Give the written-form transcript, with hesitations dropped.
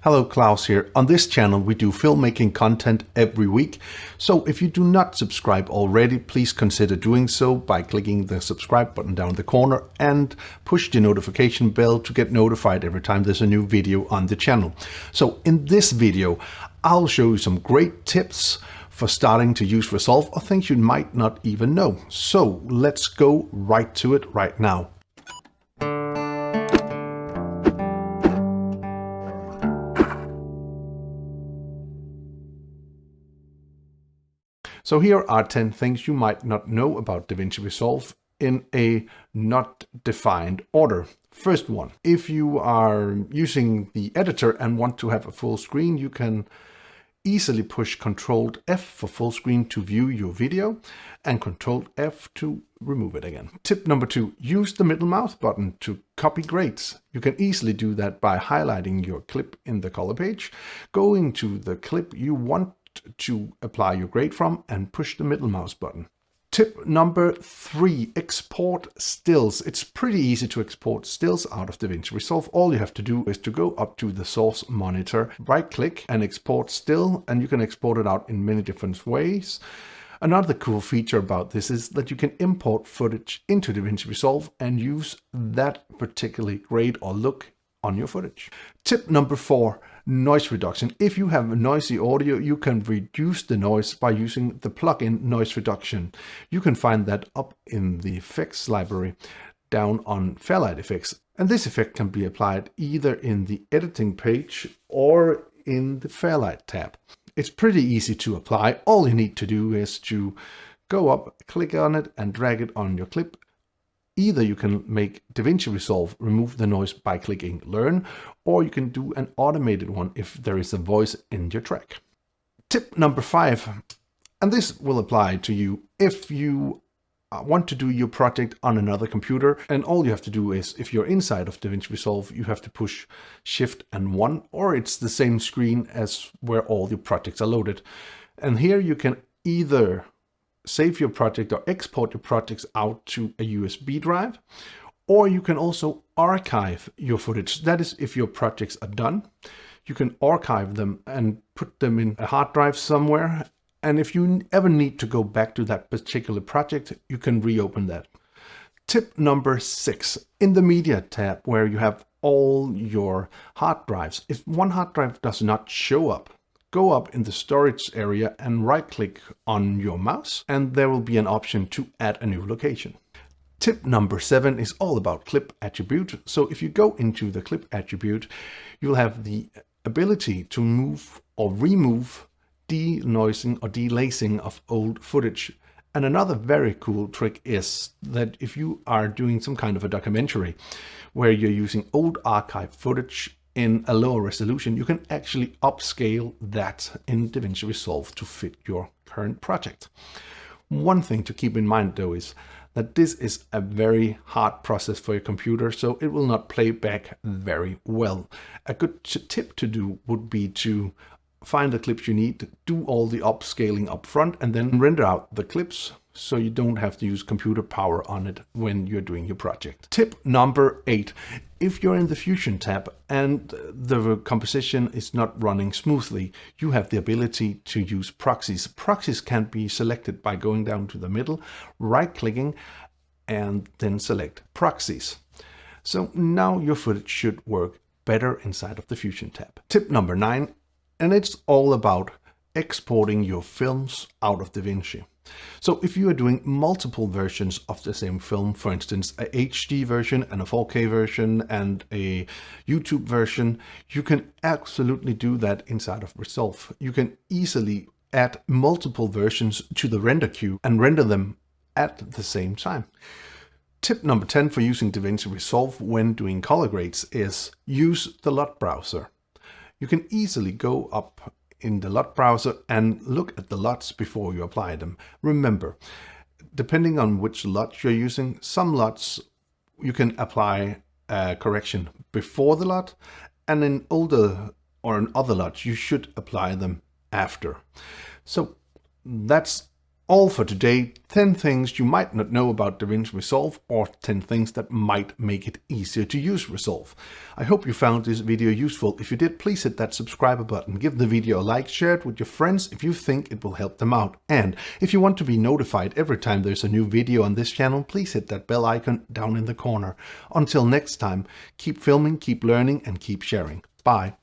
Hello, Klaus here. On this channel, we do filmmaking content every week. So if you do not subscribe already, please consider doing so by clicking the subscribe button down in the corner and push the notification bell to get notified every time there's a new video on the channel. So in this video, I'll show you some great tips for starting to use Resolve or things you might not even know. So let's go right to it right now. So here are 10 things you might not know about Davinci Resolve in a not defined order. First one, if you are using the editor and want to have a full screen, you can easily push Ctrl F for full screen to view your video and Ctrl F to remove it again. Tip number 2, use the middle mouse button to copy grades. You can easily do that by highlighting your clip in the color page, going to the clip you want to apply your grade from and push the middle mouse button. Tip number 3, export stills. It's pretty easy to export stills out of Davinci Resolve. All you have to do is to go up to the source monitor, right click and export still, and you can export it out in many different ways. Another cool feature about this is that you can import footage into Davinci Resolve and use that particular grade or look on your footage. Tip number 4, noise reduction. If you have noisy audio, you can reduce the noise by using the plugin noise reduction. You can find that up in the effects library down on Fairlight effects. And this effect can be applied either in the editing page or in the Fairlight tab. It's pretty easy to apply. All you need to do is to go up, click on it and drag it on your clip. Either you can make Davinci Resolve remove the noise by clicking Learn, or you can do an automated one if there is a voice in your track. Tip number 5, and this will apply to you if you want to do your project on another computer, and all you have to do is, if you're inside of Davinci Resolve, you have to push Shift and 1, or it's the same screen as where all your projects are loaded. And here you can either save your project or export your projects out to a USB drive, or you can also archive your footage. That is, if your projects are done, you can archive them and put them in a hard drive somewhere. And if you ever need to go back to that particular project, you can reopen that. Tip number 6, in the media tab where you have all your hard drives, if one hard drive does not show up, go up in the storage area and right click on your mouse and there will be an option to add a new location. Tip number 7 is all about clip attribute. So if you go into the clip attribute, you'll have the ability to move or remove denoising or delacing of old footage. And another very cool trick is that if you are doing some kind of a documentary where you're using old archive footage in a lower resolution, you can actually upscale that in Davinci Resolve to fit your current project. One thing to keep in mind though is that this is a very hard process for your computer, so it will not play back very well. A good tip to do would be to find the clips you need, do all the upscaling up front, and then render out the clips so you don't have to use computer power on it when you're doing your project. Tip number 8, if you're in the Fusion tab and the composition is not running smoothly, you have the ability to use proxies. Proxies can be selected by going down to the middle, right-clicking, and then select proxies. So now your footage should work better inside of the Fusion tab. Tip number 9, and it's all about exporting your films out of Davinci. So if you are doing multiple versions of the same film, for instance, a HD version and a 4K version and a YouTube version, you can absolutely do that inside of Resolve. You can easily add multiple versions to the render queue and render them at the same time. Tip number 10 for using Davinci Resolve when doing color grades is use the LUT browser. You can easily go up in the LUT browser and look at the LUTs before you apply them. Remember, depending on which LUT you're using, some LUTs you can apply a correction before the LUT, and in older or in other LUTs you should apply them after. So that's All for today, 10 things you might not know about DaVinci Resolve, or 10 things that might make it easier to use Resolve. I hope you found this video useful. If you did, please hit that subscribe button, give the video a like, share it with your friends if you think it will help them out. And if you want to be notified every time there's a new video on this channel, please hit that bell icon down in the corner. Until next time, keep filming, keep learning, and keep sharing. Bye.